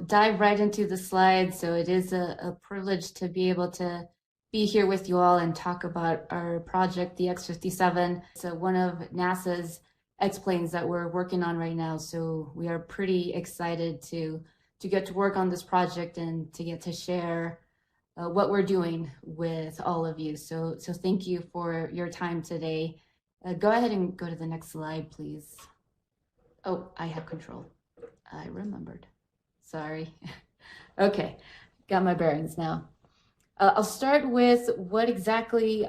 dive right into the slides. So it is a privilege to be able to be here with you all and talk about our project, the X-57. It's one of NASA's X-planes that we're working on right now. So we are pretty excited to get to work on this project and to get to share what we're doing with all of you. So thank you for your time today. Go ahead and go to the next slide, please. Oh, I have control. I remembered. Sorry. Okay, got my bearings now. I'll start with what exactly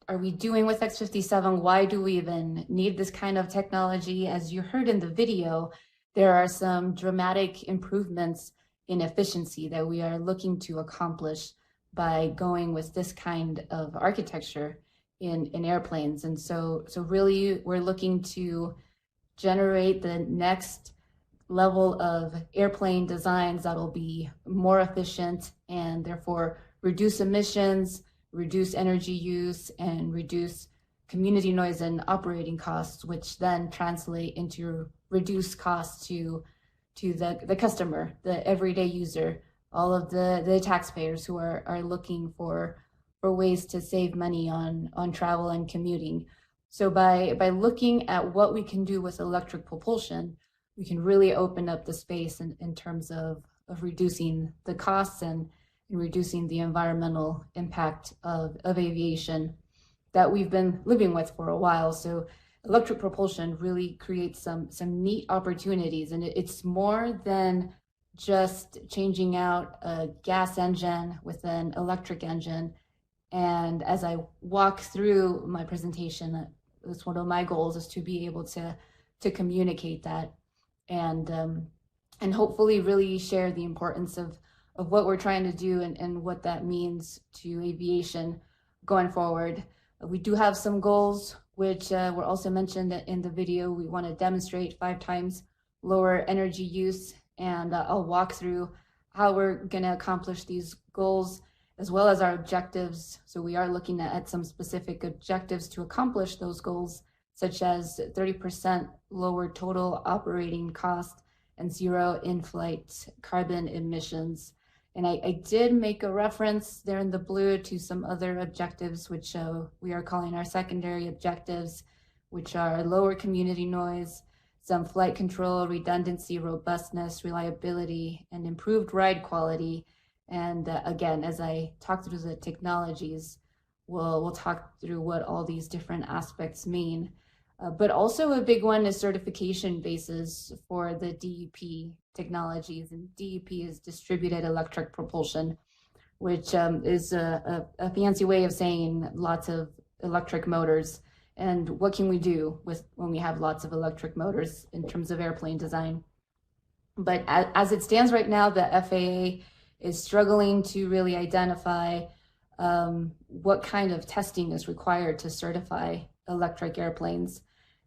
are we doing with X-57? Why do we even need this kind of technology? As you heard in the video, there are some dramatic improvements in efficiency that we are looking to accomplish by going with this kind of architecture in airplanes. And so really we're looking to generate the next level of airplane designs that will be more efficient and therefore reduce emissions, reduce energy use, and reduce community noise and operating costs, which then translate into reduced costs to the customer, the everyday user, all of the taxpayers who are looking for ways to save money on travel and commuting. So by looking at what we can do with electric propulsion, we can really open up the space in terms of reducing the costs and reducing the environmental impact of aviation that we've been living with for a while. So electric propulsion really creates some neat opportunities, and it's more than just changing out a gas engine with an electric engine. And as I walk through my presentation, it's one of my goals is to be able to communicate that and hopefully really share the importance of what we're trying to do and what that means to aviation going forward. We do have some goals, which were also mentioned in the video. We want to demonstrate 5 times lower energy use, and I'll walk through how we're going to accomplish these goals as well as our objectives. So we are looking at some specific objectives to accomplish those goals, such as 30% lower total operating cost and 0 in-flight carbon emissions. And I did make a reference there in the blue to some other objectives, which we are calling our secondary objectives, which are lower community noise, some flight control, redundancy, robustness, reliability, and improved ride quality. And again, as I talk through the technologies, we'll talk through what all these different aspects mean. But also a big one is certification basis for the DEP technologies. And DEP is distributed electric propulsion, which is a fancy way of saying lots of electric motors. And what can we do when we have lots of electric motors in terms of airplane design? But as it stands right now, the FAA is struggling to really identify what kind of testing is required to certify electric airplanes.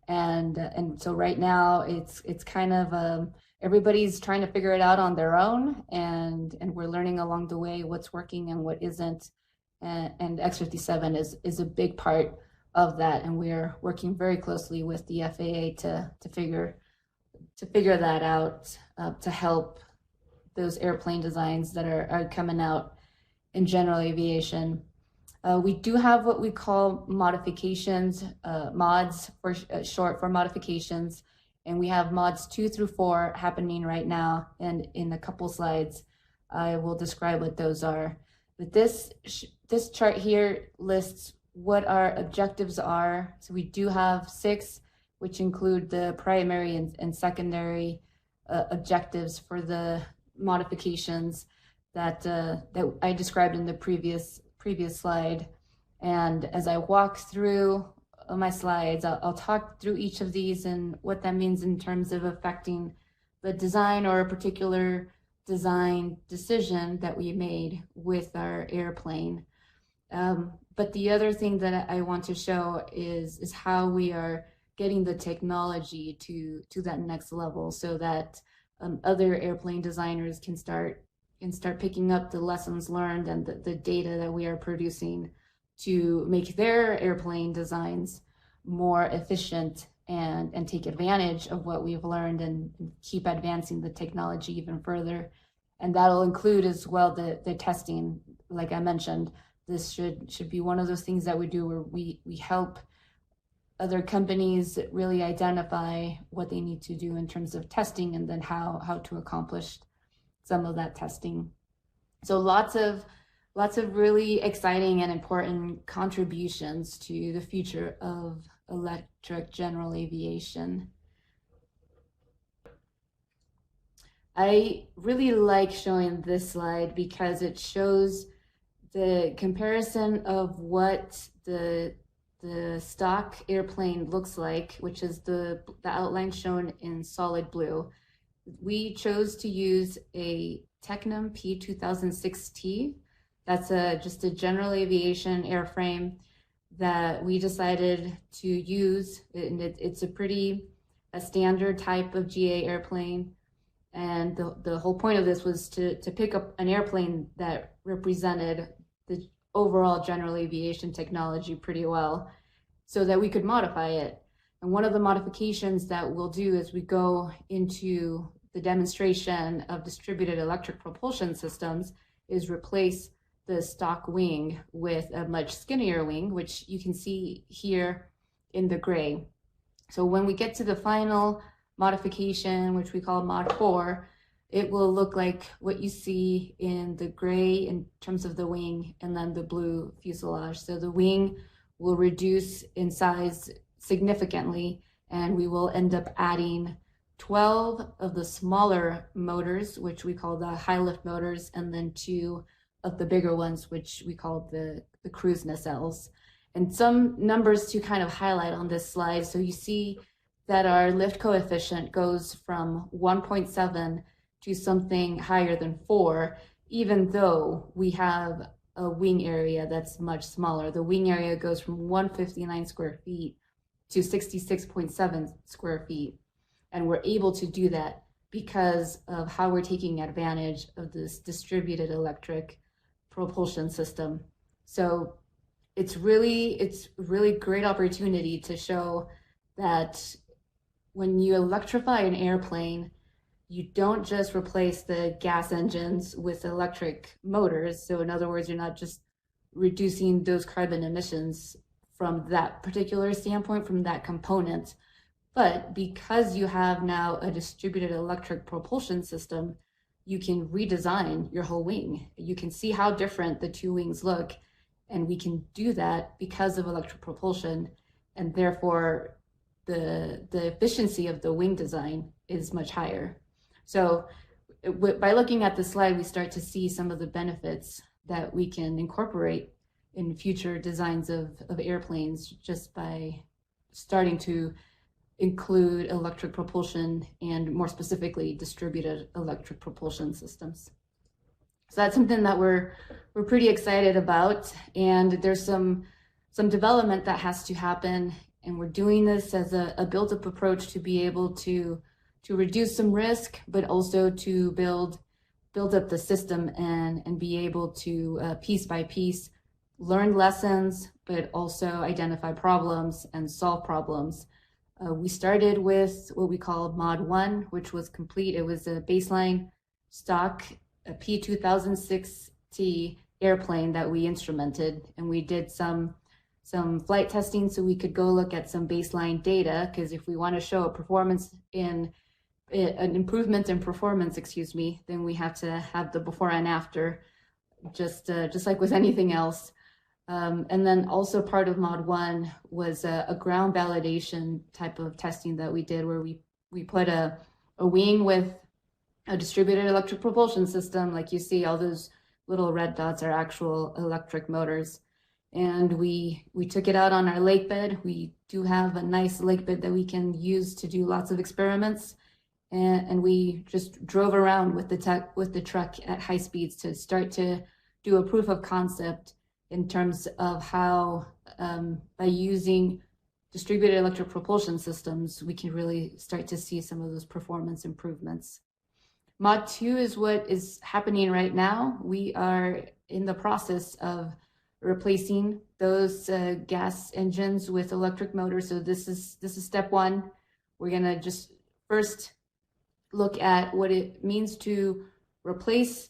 And so right now it's kind of everybody's trying to figure it out on their own, and we're learning along the way what's working and what isn't. And X-57 is a big part of that, and we're working very closely with the FAA to figure that out, to help those airplane designs that are coming out in general aviation. We do have what we call modifications, mods for short for modifications, and we have mods 2 through 4 happening right now. And in a couple slides, I will describe what those are. But this chart here lists what our objectives are. So we do have 6, which include the primary and secondary objectives for the modifications that I described in the previous slide. And as I walk through my slides, I'll talk through each of these and what that means in terms of affecting the design or a particular design decision that we made with our airplane. But the other thing that I want to show is how we are getting the technology to that next level, so that other airplane designers can start picking up the lessons learned and the data that we are producing to make their airplane designs more efficient and take advantage of what we've learned and keep advancing the technology even further. And that'll include as well the testing, like I mentioned. This should be one of those things that we do where we help other companies really identify what they need to do in terms of testing and then how to accomplish some of that testing. So lots of really exciting and important contributions to the future of electric general aviation. I really like showing this slide because it shows the comparison of what the stock airplane looks like, which is the outline shown in solid blue. We chose to use a Tecnam P2006T. That's just a general aviation airframe that we decided to use. And it's a standard type of GA airplane. And the whole point of this was to pick up an airplane that represented the overall general aviation technology pretty well so that we could modify it. And one of the modifications that we'll do as we go into the demonstration of distributed electric propulsion systems is replace the stock wing with a much skinnier wing, which you can see here in the gray. So when we get to the final modification, which we call Mod 4, it will look like what you see in the gray in terms of the wing and then the blue fuselage. So the wing will reduce in size significantly, and we will end up adding 12 of the smaller motors, which we call the high lift motors, and then 2 of the bigger ones, which we call the cruise nacelles. And some numbers to kind of highlight on this slide. So you see that our lift coefficient goes from 1.7 to something higher than 4, even though we have a wing area that's much smaller. The wing area goes from 159 square feet to 66.7 square feet. And we're able to do that because of how we're taking advantage of this distributed electric propulsion system. So it's really great opportunity to show that when you electrify an airplane, you don't just replace the gas engines with electric motors. So in other words, you're not just reducing those carbon emissions from that particular standpoint, from that component, but because you have now a distributed electric propulsion system, you can redesign your whole wing. You can see how different the 2 wings look, and we can do that because of electric propulsion, and therefore the efficiency of the wing design is much higher. So by looking at the slide, we start to see some of the benefits that we can incorporate in future designs of airplanes just by starting to include electric propulsion and more specifically distributed electric propulsion systems. So that's something that we're pretty excited about, and there's some development that has to happen, and we're doing this as a build-up approach to be able to reduce some risk, but also to build up the system and be able to piece by piece learn lessons, but also identify problems and solve problems. We started with what we call Mod 1, which was complete. It was a baseline stock a P2006T airplane that we instrumented, and we did some flight testing so we could go look at some baseline data, because if we want to show a performance in an improvement in performance, then we have to have the before and after, just like with anything else. And then also part of Mod 1 was a ground validation type of testing that we did, where we put a wing with a distributed electric propulsion system. Like you see, all those little red dots are actual electric motors. And we took it out on our lake bed. We do have a nice lake bed that we can use to do lots of experiments. And we just drove around with the truck at high speeds to start to do a proof of concept in terms of how, by using distributed electric propulsion systems, we can really start to see some of those performance improvements. Mod 2 is what is happening right now. We are in the process of replacing those gas engines with electric motors. So this is step 1. We're gonna just first look at what it means to replace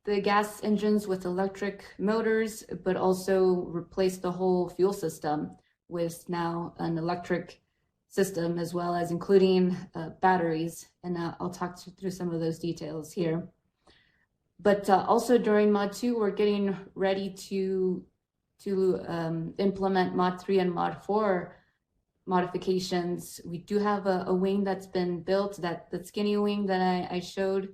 the gas engines with electric motors, but also replace the whole fuel system with now an electric system, as well as including batteries. And I'll talk through some of those details here. But also during Mod 2, we're getting ready to implement Mod 3 and Mod 4 modifications. We do have a wing that's been built, that the skinny wing that I showed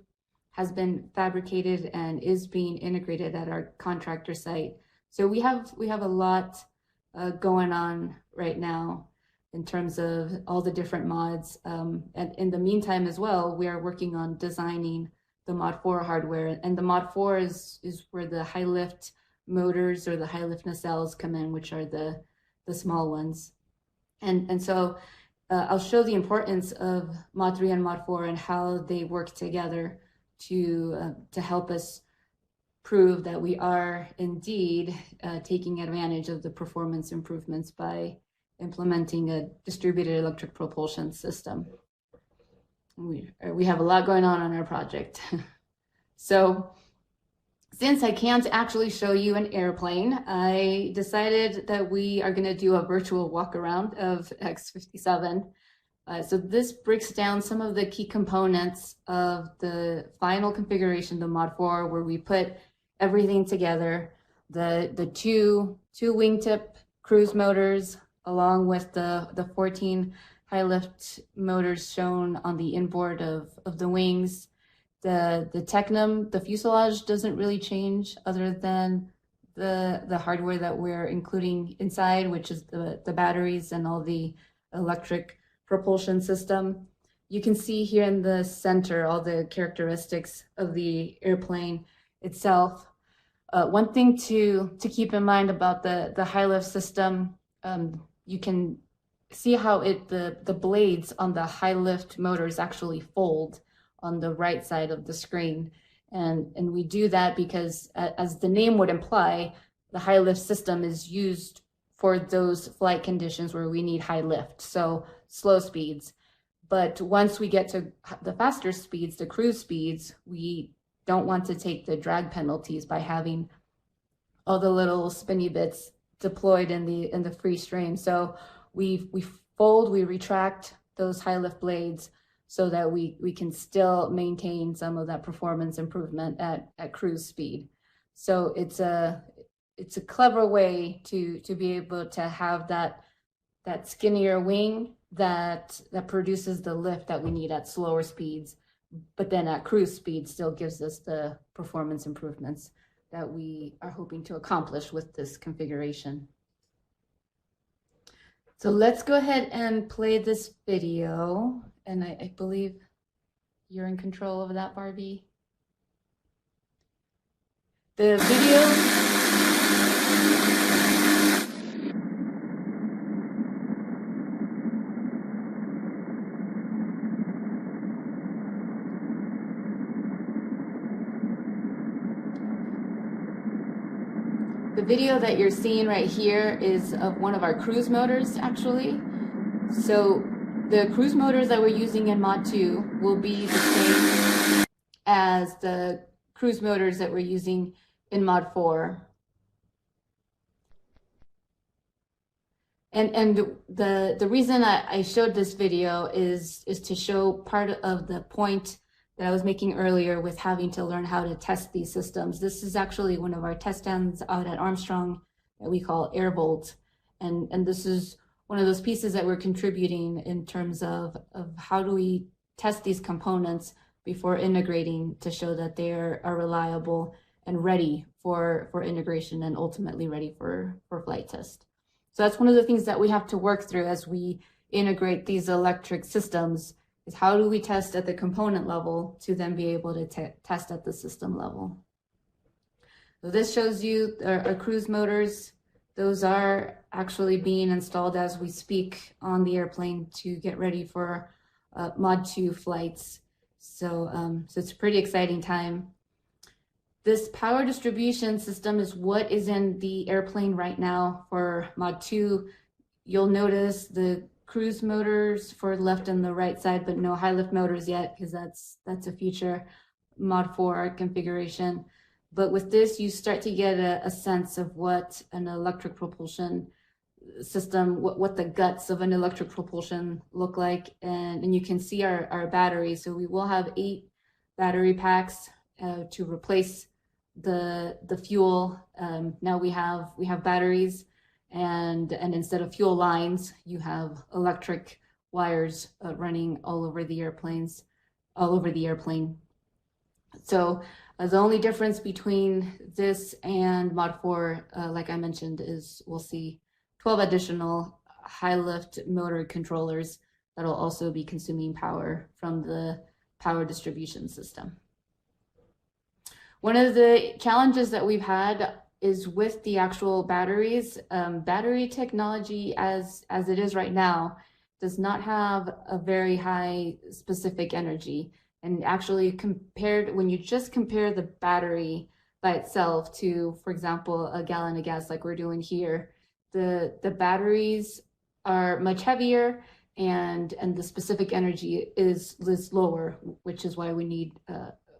has been fabricated and is being integrated at our contractor site. So we have a lot going on right now in terms of all the different mods. And in the meantime as well, we are working on designing the Mod 4 hardware. And the Mod 4 is where the high lift motors or the high lift nacelles come in, which are the small ones. And so I'll show the importance of Mod 3 and Mod 4 and how they work together to help us prove that we are indeed taking advantage of the performance improvements by implementing a distributed electric propulsion system. We have a lot going on our project. So since I can't actually show you an airplane, I decided that we are going to do a virtual walk around of X57. So this breaks down some of the key components of the final configuration, the Mod 4, where we put everything together, the two wingtip cruise motors, along with the 14 high lift motors shown on the inboard of the wings. The Technum, the fuselage doesn't really change other than the hardware that we're including inside, which is the batteries and all the electric propulsion system. You can see here in the center all the characteristics of the airplane itself. One thing to keep in mind about the high lift system, you can see how the blades on the high lift motors actually fold on the right side of the screen. And we do that because, as the name would imply, the high lift system is used for those flight conditions where we need high lift, so slow speeds. But once we get to the faster speeds, the cruise speeds, we don't want to take the drag penalties by having all the little spinny bits deployed in the free stream. So we fold, we retract those high lift blades so that we can still maintain some of that performance improvement at cruise speed. So it's a clever way to be able to have that skinnier wing that produces the lift that we need at slower speeds, but then at cruise speed still gives us the performance improvements that we are hoping to accomplish with this configuration. So let's go ahead and play this video. And I believe you're in control of that, Barbie. The video. The video that you're seeing right here is of one of our cruise motors, actually. So the cruise motors that we're using in Mod 2 will be the same as the cruise motors that we're using in Mod 4. And the reason I showed this video is to show part of the point that I was making earlier with having to learn how to test these systems. This is actually one of our test stands out at Armstrong that we call AirVolt. And this is one of those pieces that we're contributing in terms of how do we test these components before integrating to show that they are reliable and ready for integration and ultimately ready for flight test. So that's one of the things that we have to work through as we integrate these electric systems, is how do we test at the component level to then be able to test at the system level. So this shows you our cruise motors. Those are actually being installed as we speak on the airplane to get ready for Mod 2 flights. So it's a pretty exciting time. This power distribution system is what is in the airplane right now for Mod 2. You'll notice the cruise motors for left and the right side, but no high lift motors yet, because that's a future Mod 4 configuration. But with this, you start to get a sense of what an electric propulsion system, what the guts of an electric propulsion look like. And you can see our batteries. So we will have 8 battery packs to replace the fuel. Now we have batteries, and instead of fuel lines, you have electric wires running all over the airplane. So the only difference between this and Mod 4, like I mentioned, is we'll see 12 additional high lift motor controllers that'll also be consuming power from the power distribution system. One of the challenges that we've had is with the actual batteries. Battery technology as it is right now does not have a very high specific energy. And actually when you just compare the battery by itself to, for example, a gallon of gas like we're doing here, the batteries are much heavier and the specific energy is lower, which is why we need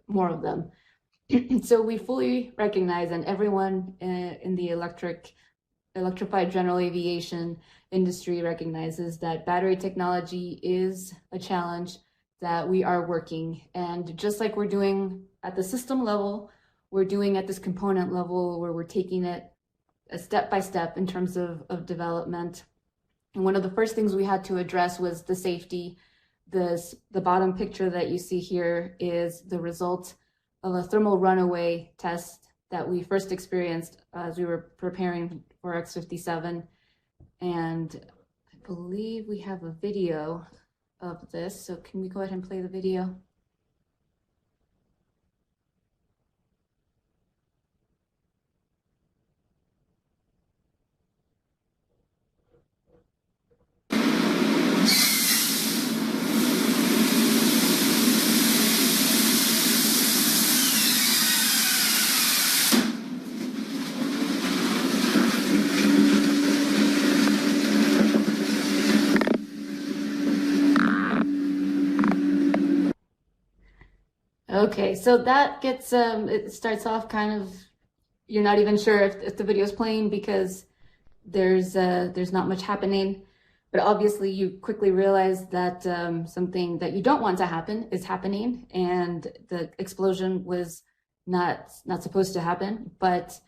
more of them. So we fully recognize, and everyone in the electrified general aviation industry recognizes, that battery technology is a challenge that we are working. And just like we're doing at the system level, we're doing at this component level where we're taking it a step by step in terms of development. And one of the first things we had to address was the safety. The bottom picture that you see here is the result of a thermal runaway test that we first experienced as we were preparing for X-57. And I believe we have a video of this. So can we go ahead and play the video? Okay, so that gets, it starts off kind of, you're not even sure if the video is playing because there's not much happening. But obviously you quickly realize that something that you don't want to happen is happening, and the explosion was not supposed to happen. But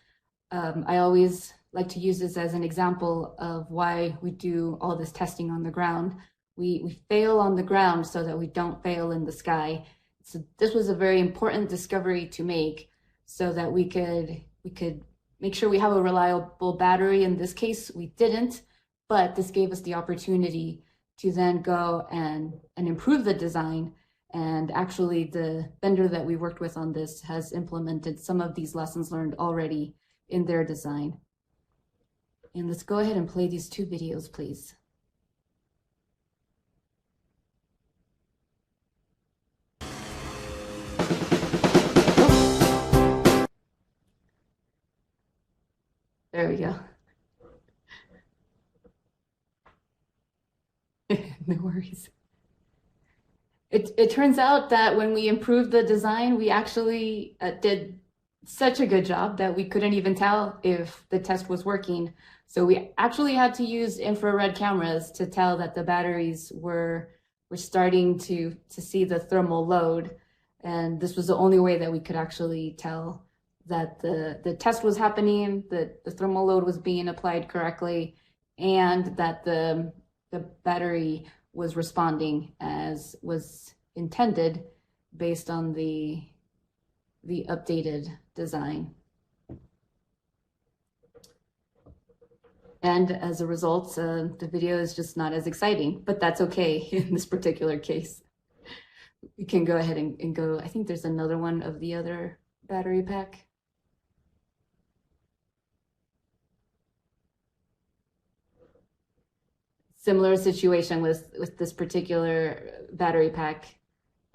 I always like to use this as an example of why we do all this testing on the ground. We fail on the ground so that we don't fail in the sky. So this was a very important discovery to make, so that we could make sure we have a reliable battery. In this case, we didn't, but this gave us the opportunity to then go and improve the design. And actually, the vendor that we worked with on this has implemented some of these lessons learned already in their design. And let's go ahead and play these 2 videos, please. There we go. No worries. It turns out that when we improved the design, we actually did such a good job that we couldn't even tell if the test was working. So we actually had to use infrared cameras to tell that the batteries were starting to see the thermal load. And this was the only way that we could actually tell that the test was happening, that the thermal load was being applied correctly, and that the battery was responding as was intended based on the updated design. And as a result, the video is just not as exciting, but that's okay in this particular case. We can go ahead and go, I think there's another one of the other battery pack. Similar situation with this particular battery pack.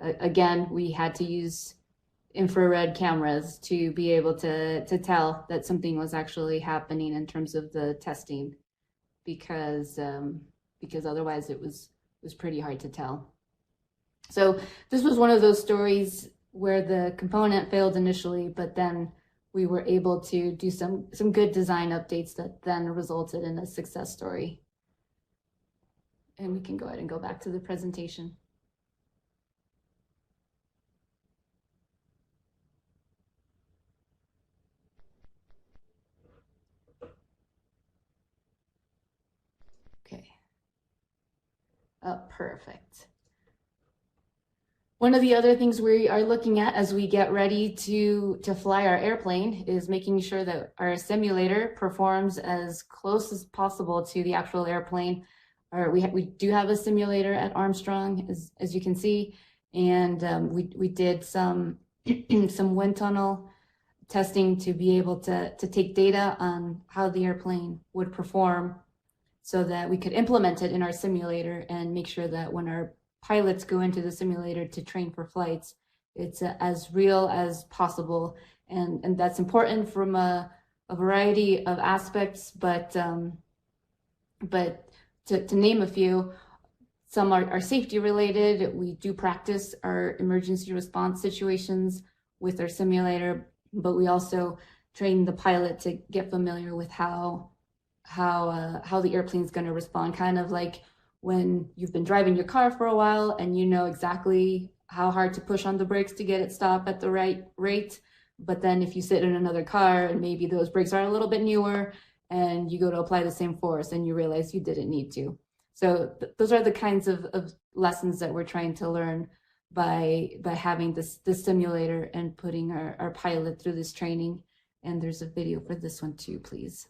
Again, we had to use infrared cameras to be able to tell that something was actually happening in terms of the testing, because otherwise it was pretty hard to tell. So this was one of those stories where the component failed initially, but then we were able to do some good design updates that then resulted in a success story. And we can go ahead and go back to the presentation. Okay. Oh, perfect. One of the other things we are looking at as we get ready to fly our airplane is making sure that our simulator performs as close as possible to the actual airplane. We do have a simulator at Armstrong, as you can see, and we did some some wind tunnel testing to be able to take data on how the airplane would perform so that we could implement it in our simulator and make sure that when our pilots go into the simulator to train for flights, it's as real as possible. And that's important from a variety of aspects, but to name a few, some are safety related. We do practice our emergency response situations with our simulator, but we also train the pilot to get familiar with how the airplane's going to respond, kind of like when you've been driving your car for a while and you know exactly how hard to push on the brakes to get it stop at the right rate. But then if you sit in another car and maybe those brakes are a little bit newer and you go to apply the same force and you realize you didn't need to. So those are the kinds of lessons that we're trying to learn by having this simulator and putting our pilot through this training. And there's a video for this one too, please.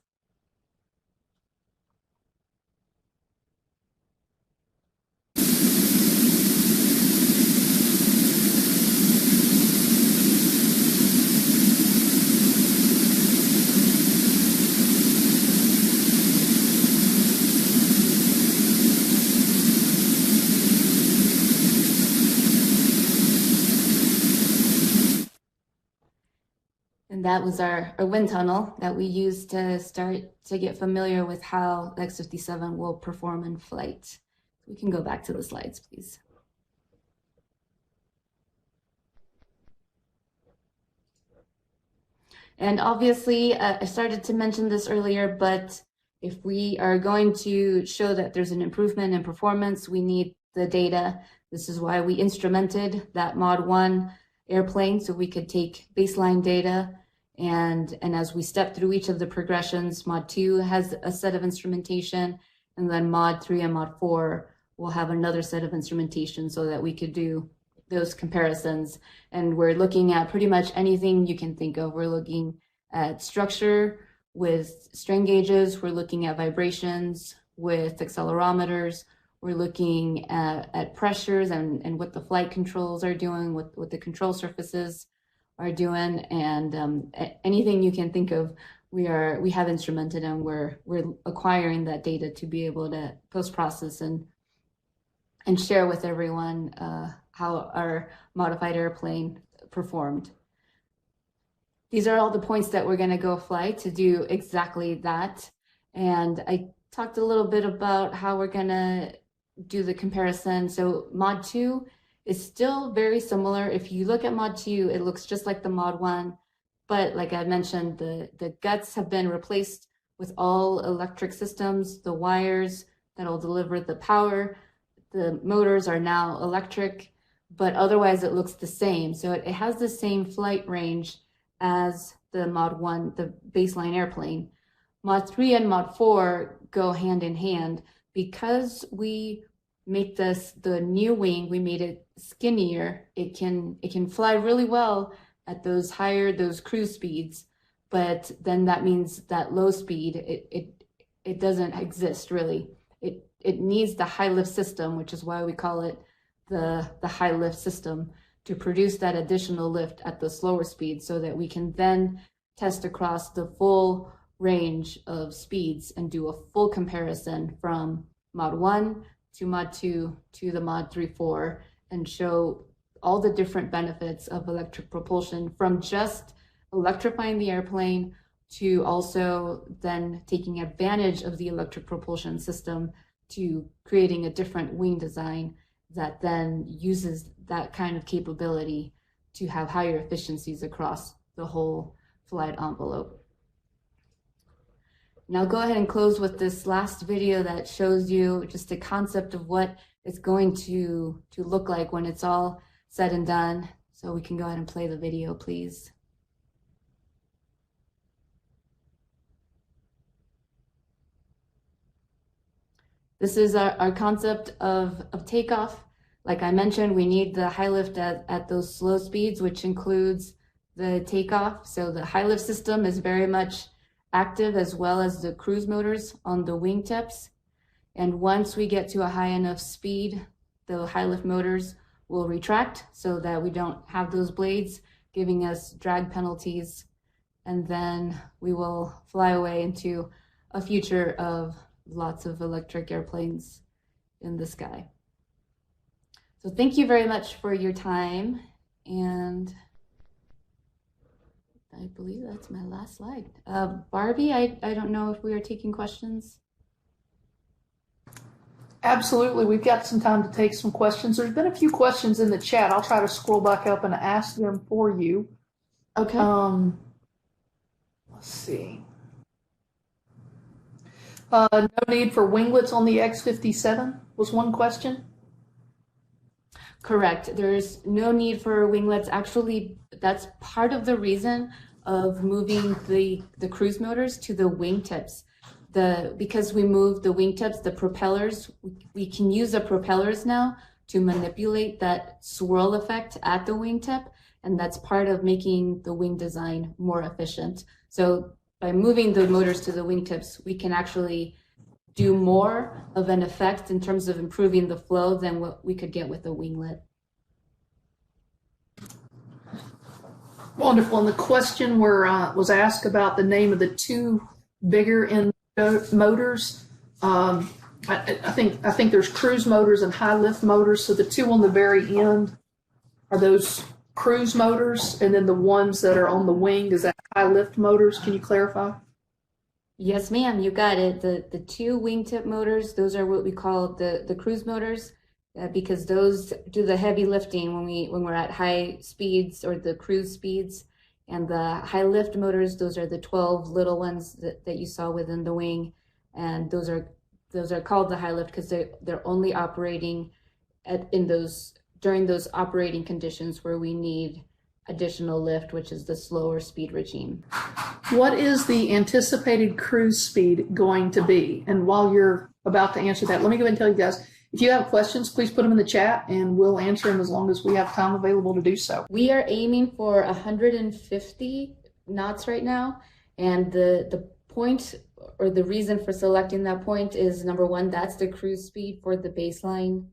And that was our wind tunnel that we used to start to get familiar with how the X-57 will perform in flight. We can go back to the slides, please. And obviously, I started to mention this earlier, but if we are going to show that there's an improvement in performance, we need the data. This is why we instrumented that Mod 1 airplane so we could take baseline data. And as we step through each of the progressions, Mod 2 has a set of instrumentation, and then Mod 3 and Mod 4 will have another set of instrumentation so that we could do those comparisons. And we're looking at pretty much anything you can think of. We're looking at structure with strain gauges. We're looking at vibrations with accelerometers. We're looking at pressures and what the flight controls are doing, what the control surfaces are doing, and anything you can think of, we have instrumented, and we're acquiring that data to be able to post-process and share with everyone how our modified airplane performed. These are all the points that we're going to go fly to do exactly that. And I talked a little bit about how we're going to do the comparison. So Mod 2 is still very similar. If you look at Mod 2, it looks just like the Mod 1, but like I mentioned, the guts have been replaced with all electric systems. The wires that'll deliver the power, the motors are now electric, but otherwise it looks the same. So it has the same flight range as the Mod 1, the baseline airplane. Mod 3 and Mod 4 go hand in hand. Because we make the new wing, we made it skinnier, it can fly really well at those cruise speeds, but then that means that low speed, it doesn't exist really. It needs the high lift system, which is why we call it the high lift system, to produce that additional lift at the slower speed so that we can then test across the full range of speeds and do a full comparison from Mod 1 to Mod 2 to the Mod 3, 4, and show all the different benefits of electric propulsion, from just electrifying the airplane to also then taking advantage of the electric propulsion system to creating a different wing design that then uses that kind of capability to have higher efficiencies across the whole flight envelope. Now go ahead and close with this last video that shows you just a concept of what it's going to look like when it's all said and done. So we can go ahead and play the video, please. This is our concept of takeoff. Like I mentioned, we need the high lift at those slow speeds, which includes the takeoff. So the high lift system is very much active, as well as the cruise motors on the wingtips. And once we get to a high enough speed, the high lift motors will retract so that we don't have those blades giving us drag penalties. And then we will fly away into a future of lots of electric airplanes in the sky. So thank you very much for your time. And I believe that's my last slide. Barbie, I don't know if we are taking questions. Absolutely. We've got some time to take some questions. There's been a few questions in the chat. I'll try to scroll back up and ask them for you. Okay. Let's see. No need for winglets on the X-57 was one question. Correct. There's no need for winglets. Actually, that's part of the reason of moving the cruise motors to the wingtips. Because we moved the wingtips, the propellers, we can use the propellers now to manipulate that swirl effect at the wingtip, and that's part of making the wing design more efficient. So by moving the motors to the wingtips, we can actually do more of an effect in terms of improving the flow than what we could get with a winglet. Wonderful. And the question was asked about the name of the two bigger end motors. I think there's cruise motors and high lift motors. So the two on the very end are those cruise motors, and then the ones that are on the wing, is that high lift motors? Can you clarify? Yes, ma'am, you got it. The two wingtip motors, those are what we call the cruise motors, because those do the heavy lifting when we're at high speeds, or the cruise speeds. And the high lift motors, those are the 12 little ones that you saw within the wing, and those are called the high lift because they're only operating during those operating conditions where we need additional lift, which is the slower speed regime. What is the anticipated cruise speed going to be? And while you're about to answer that, let me go ahead and tell you guys, if you have questions, please put them in the chat and we'll answer them as long as we have time available to do so. We are aiming for 150 knots right now. And the point, or the reason for selecting that point, is number one, that's the cruise speed for the baseline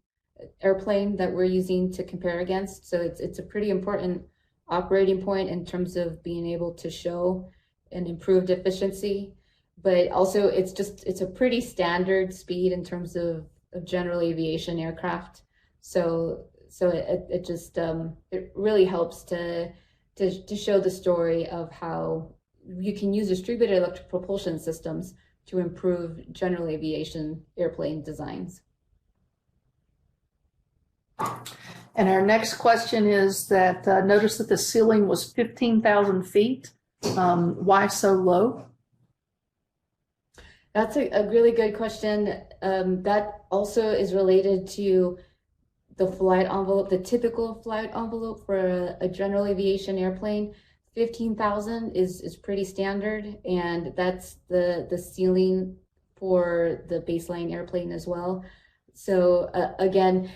airplane that we're using to compare against. So it's a pretty important operating point in terms of being able to show an improved efficiency. But also it's a pretty standard speed in terms of general aviation aircraft. So it really helps to show the story of how you can use distributed electric propulsion systems to improve general aviation airplane designs. And our next question is that notice that the ceiling was 15,000 feet. Why so low? That's a really good question. That also is related to the flight envelope, the typical flight envelope for a general aviation airplane. 15,000 is pretty standard, and that's the ceiling for the baseline airplane as well. So again,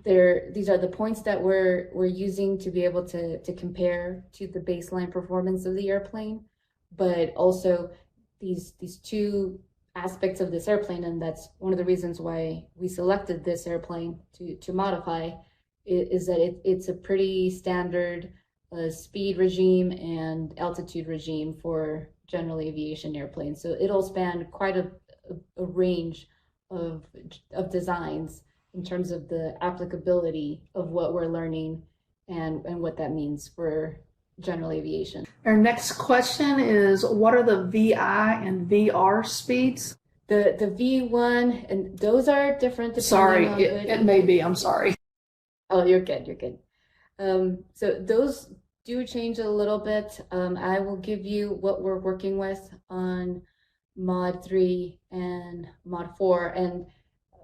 these are the points that we're using to be able to compare to the baseline performance of the airplane, but also these two aspects of this airplane, and that's one of the reasons why we selected this airplane to modify, is that it's a pretty standard speed regime and altitude regime for general aviation airplanes. So it'll span quite a range of designs in terms of the applicability of what we're learning and what that means for general aviation. Our next question is, what are the VI and VR speeds? The V1, and those are different. Sorry, it may be, I'm sorry. Oh, you're good, you're good. So those do change a little bit. I will give you what we're working with on Mod 3 and Mod 4. And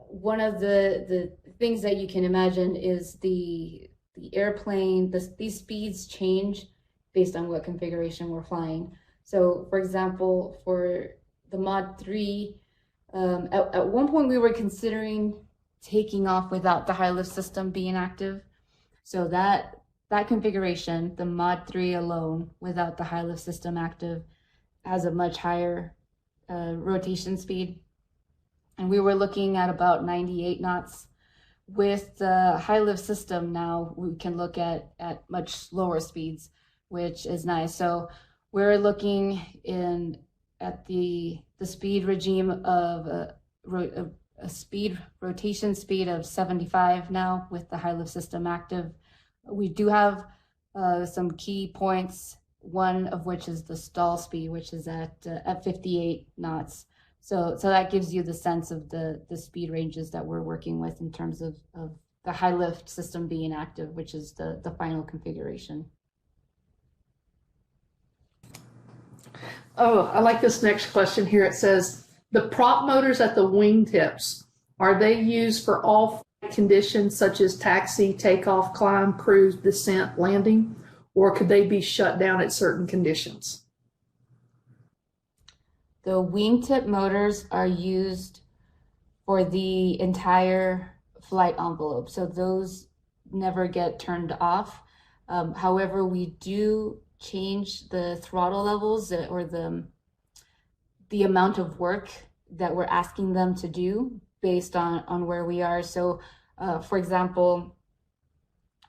one of the things that you can imagine is the airplane, these speeds change based on what configuration we're flying. So for example, for the Mod 3, at one point we were considering taking off without the high lift system being active. So that configuration, the Mod 3 alone, without the high lift system active, has a much higher rotation speed. And we were looking at about 98 knots. With the high lift system now, we can look at much lower speeds, which is nice. So we're looking at the speed regime of a speed rotation speed of 75 now with the high lift system active. We do have some key points, one of which is the stall speed, which is at 58 knots. So that gives you the sense of the speed ranges that we're working with in terms of the high lift system being active, which is the final configuration. Oh, I like this next question here. It says, the prop motors at the wingtips, are they used for all flight conditions such as taxi, takeoff, climb, cruise, descent, landing, or could they be shut down at certain conditions? The wingtip motors are used for the entire flight envelope, so those never get turned off. However, we do change the throttle levels or the amount of work that we're asking them to do based on where we are. So, for example,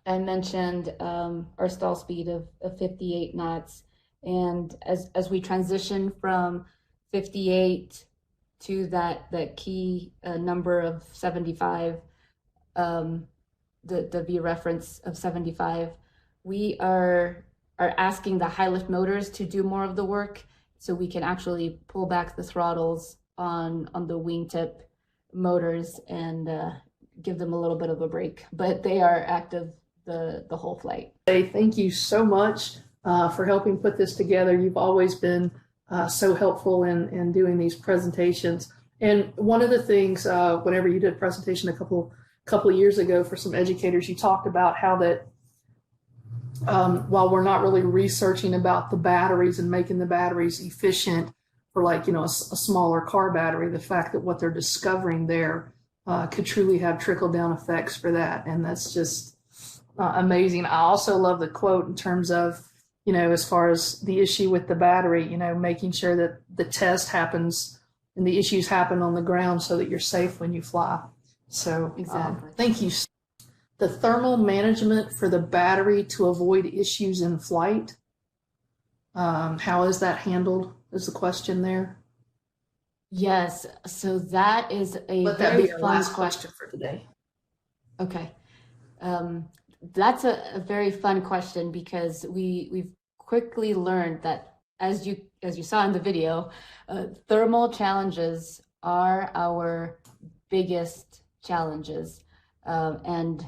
I mentioned our stall speed of 58 knots, and as we transition from 58 to that key number of 75, the V reference of 75, we are asking the high lift motors to do more of the work, so we can actually pull back the throttles on the wingtip motors and give them a little bit of a break. But they are active the whole flight. Thank you so much for helping put this together. You've always been so helpful in doing these presentations. And one of the things, whenever you did a presentation a couple of years ago for some educators, you talked about how that while we're not really researching about the batteries and making the batteries efficient for, like, a smaller car battery, the fact that what they're discovering there could truly have trickle down effects for that. And that's just amazing. I also love the quote in terms of, as far as the issue with the battery, making sure that the test happens and the issues happen on the ground so that you're safe when you fly. So exactly. Thank you. The thermal management for the battery to avoid issues in flight. How is that handled is the question there. Yes, so that is a Let that very be our fun last question for today. Okay. That's a very fun question because we've quickly learned that, as you saw in the video, thermal challenges are our biggest challenges, and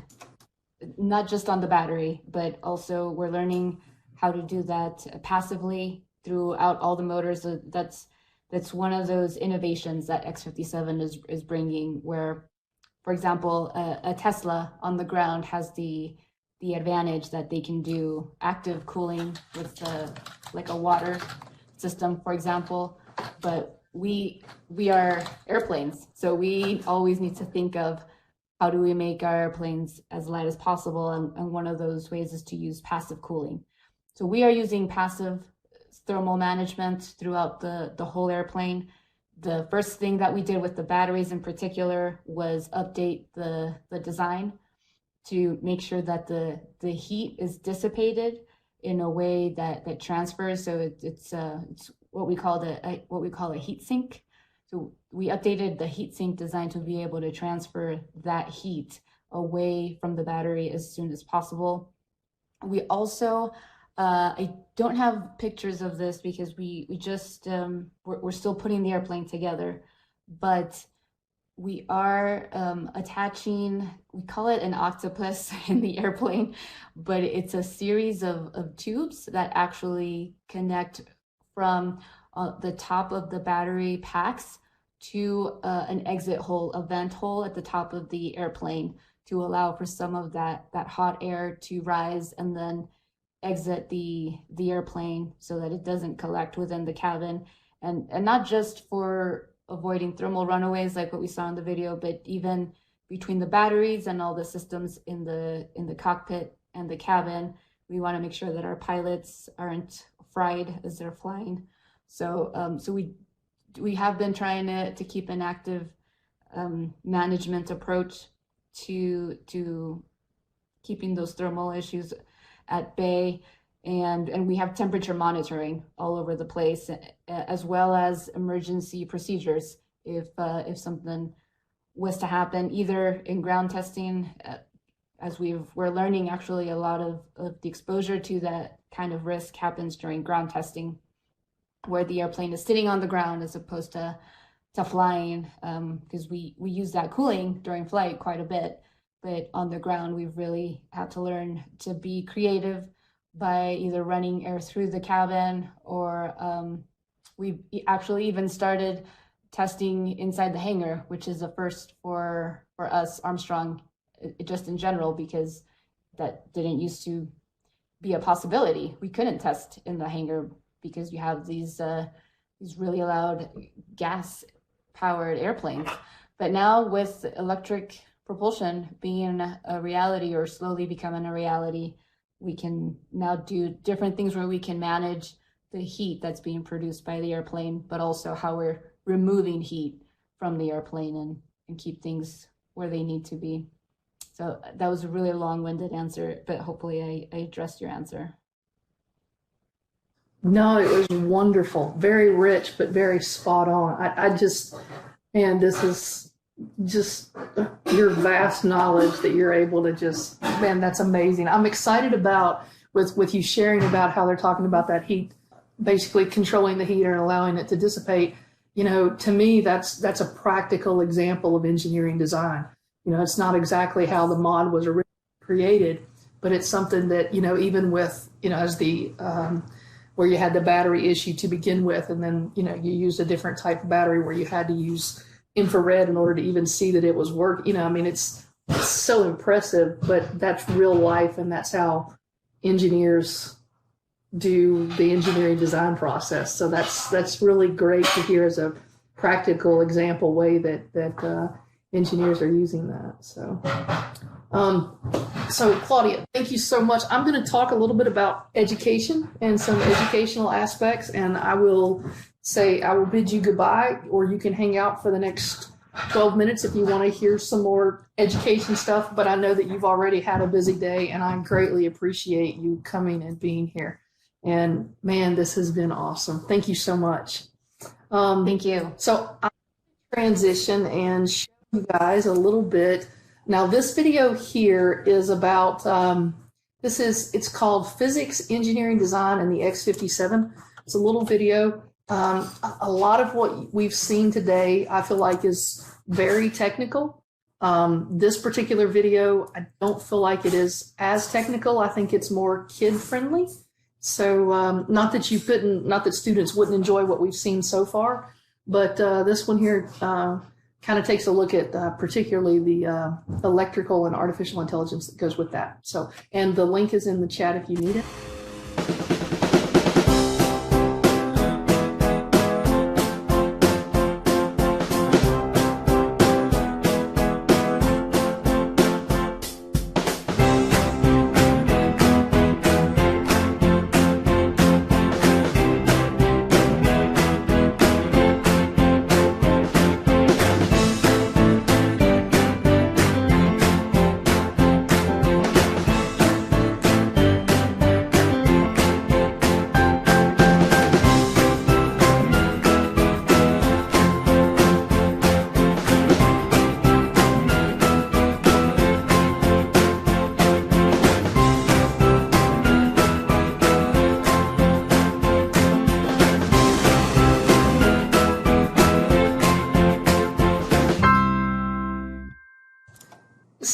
not just on the battery, but also we're learning how to do that passively throughout all the motors. That's one of those innovations that X57 is bringing, where, for example, a Tesla on the ground has the advantage that they can do active cooling with like a water system, for example. But we are airplanes, so we always need to think of how do we make our airplanes as light as possible, and one of those ways is to use passive cooling. So we are using passive thermal management throughout the whole airplane. The first thing that we did with the batteries in particular was update the design to make sure that the heat is dissipated in a way that transfers. So it's what we call a heat sink. So we updated the heat sink design to be able to transfer that heat away from the battery as soon as possible. We also, I don't have pictures of this because we just, we're still putting the airplane together, but we are attaching, we call it an octopus in the airplane, but it's a series of tubes that actually connect from the top of the battery packs to an exit hole, a vent hole at the top of the airplane to allow for some of that hot air to rise and then exit the airplane so that it doesn't collect within the cabin. And not just for avoiding thermal runaways like what we saw in the video, but even between the batteries and all the systems in the cockpit and the cabin, we want to make sure that our pilots aren't fried as they're flying. So we have been trying to keep an active management approach to keeping those thermal issues at bay. And we have temperature monitoring all over the place, as well as emergency procedures if something was to happen, either in ground testing, as we're learning actually a lot of the exposure to that kind of risk happens during ground testing, where the airplane is sitting on the ground as opposed to flying, because we use that cooling during flight quite a bit, but on the ground we've really had to learn to be creative by either running air through the cabin, or we actually even started testing inside the hangar, which is a first for us, Armstrong, just in general, because that didn't used to be a possibility. We couldn't test in the hangar because you have these really loud gas-powered airplanes. But now with electric propulsion being a reality, or slowly becoming a reality, we can now do different things where we can manage the heat that's being produced by the airplane, but also how we're removing heat from the airplane and keep things where they need to be. So that was a really long-winded answer, but hopefully I addressed your answer. No, it was wonderful, very rich, but very spot on. I just, man, this is just your vast knowledge that you're able to just, man, that's amazing. I'm excited about with you sharing about how they're talking about that heat, basically controlling the heat and allowing it to dissipate. You know, to me, that's a practical example of engineering design. You know, it's not exactly how the mod was originally created, but it's something that, you know, even with, you know, as the where you had the battery issue to begin with, and then, you know, you used a different type of battery where you had to use infrared in order to even see that it was working. You know, I mean, it's so impressive, but that's real life, and that's how engineers do the engineering design process. So that's really great to hear as a practical example way that engineers are using that. So Claudia, thank you so much. I'm going to talk a little bit about education and some educational aspects, and I will bid you goodbye, or you can hang out for the next 12 minutes if you want to hear some more education stuff. But I know that you've already had a busy day, and I greatly appreciate you coming and being here. And man, this has been awesome. Thank you so much. Thank you. So I'll transition and show you guys a little bit. Now this video here is about, it's called Physics, Engineering Design and the X-57. It's a little video. A lot of what we've seen today, I feel like, is very technical. This particular video, I don't feel like it is as technical. I think it's more kid-friendly. So not that students wouldn't enjoy what we've seen so far, but this one here kind of takes a look at particularly the electrical and artificial intelligence that goes with that. So, and the link is in the chat if you need it.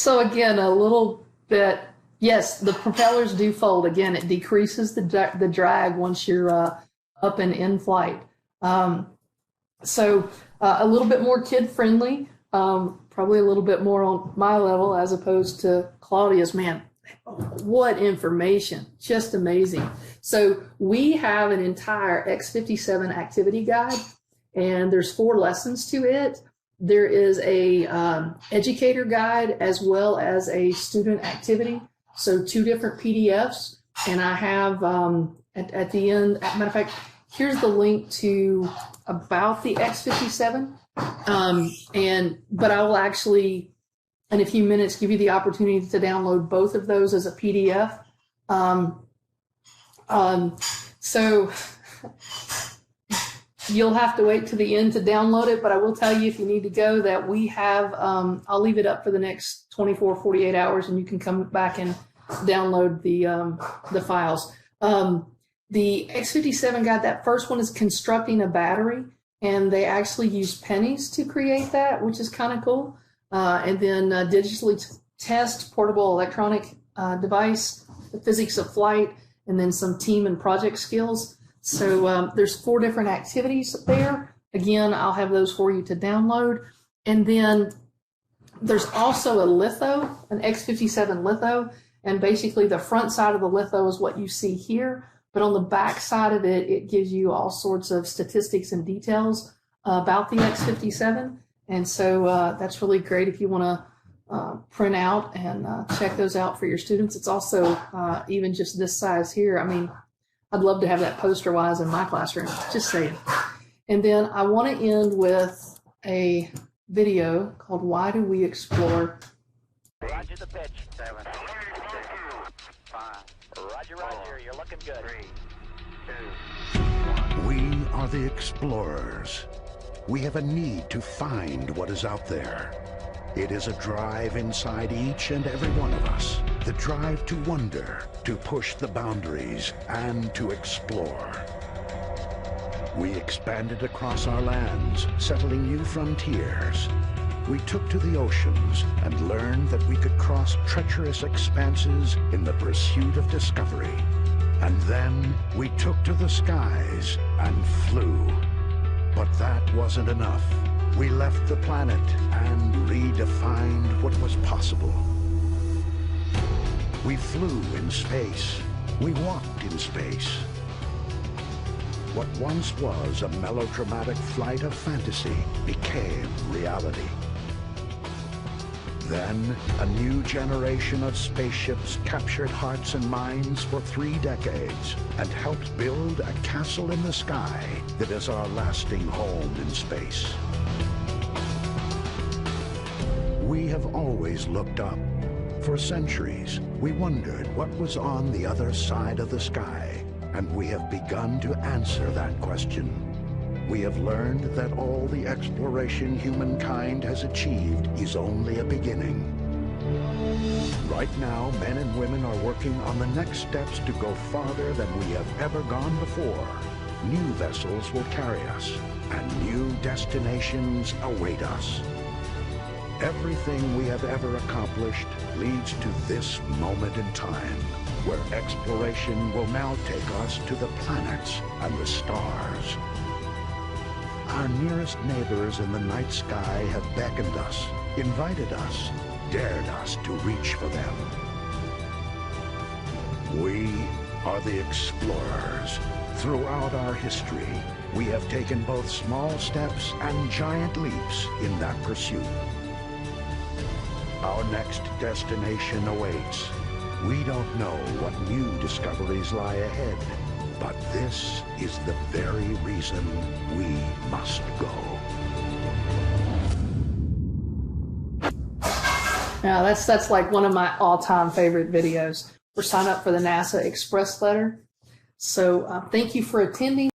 So again, a little bit, yes, the propellers do fold. Again, it decreases the drag once you're up and in flight. So a little bit more kid-friendly, probably a little bit more on my level as opposed to Claudia's. Man, what information, just amazing. So we have an entire X-57 activity guide, and there's 4 lessons to it. There is a educator guide as well as a student activity. So 2 different PDFs, and I have at the end, as a matter of fact, here's the link to about the X-57, but I will actually, in a few minutes, give you the opportunity to download both of those as a PDF. So you'll have to wait to the end to download it, but I will tell you if you need to go that we have, I'll leave it up for the next 24, 48 hours, and you can come back and download the files. The X-57 guide, that first one is constructing a battery, and they actually use pennies to create that, which is kind of cool. And then digitally test portable electronic device, the physics of flight, and then some team and project skills. So there's 4 different activities there. Again, I'll have those for you to download. And then there's also a litho, an X-57 litho, and basically the front side of the litho is what you see here. But on the back side of it, it gives you all sorts of statistics and details about the X-57. And so that's really great if you want to print out and check those out for your students. It's also even just this size here. I mean, I'd love to have that poster-wise in my classroom, just saying. And then I want to end with a video called Why Do We Explore? Roger the pitch. 7, 6, 5. Roger, roger. You're looking good. 3, 2, 1. We are the explorers. We have a need to find what is out there. It is a drive inside each and every one of us. The drive to wonder, to push the boundaries, and to explore. We expanded across our lands, settling new frontiers. We took to the oceans and learned that we could cross treacherous expanses in the pursuit of discovery. And then we took to the skies and flew. But that wasn't enough. We left the planet and redefined what was possible. We flew in space. We walked in space. What once was a melodramatic flight of fantasy became reality. Then, a new generation of spaceships captured hearts and minds for 3 decades and helped build a castle in the sky that is our lasting home in space. We have always looked up. For centuries, we wondered what was on the other side of the sky, and we have begun to answer that question. We have learned that all the exploration humankind has achieved is only a beginning. Right now, men and women are working on the next steps to go farther than we have ever gone before. New vessels will carry us, and new destinations await us. Everything we have ever accomplished leads to this moment in time, where exploration will now take us to the planets and the stars. Our nearest neighbors in the night sky have beckoned us, invited us, dared us to reach for them. We are the explorers. Throughout our history, we have taken both small steps and giant leaps in that pursuit. Our next destination awaits. We don't know what new discoveries lie ahead, but this is the very reason we must go. Now that's like one of my all-time favorite videos. We're signed up for the NASA Express letter. So thank you for attending.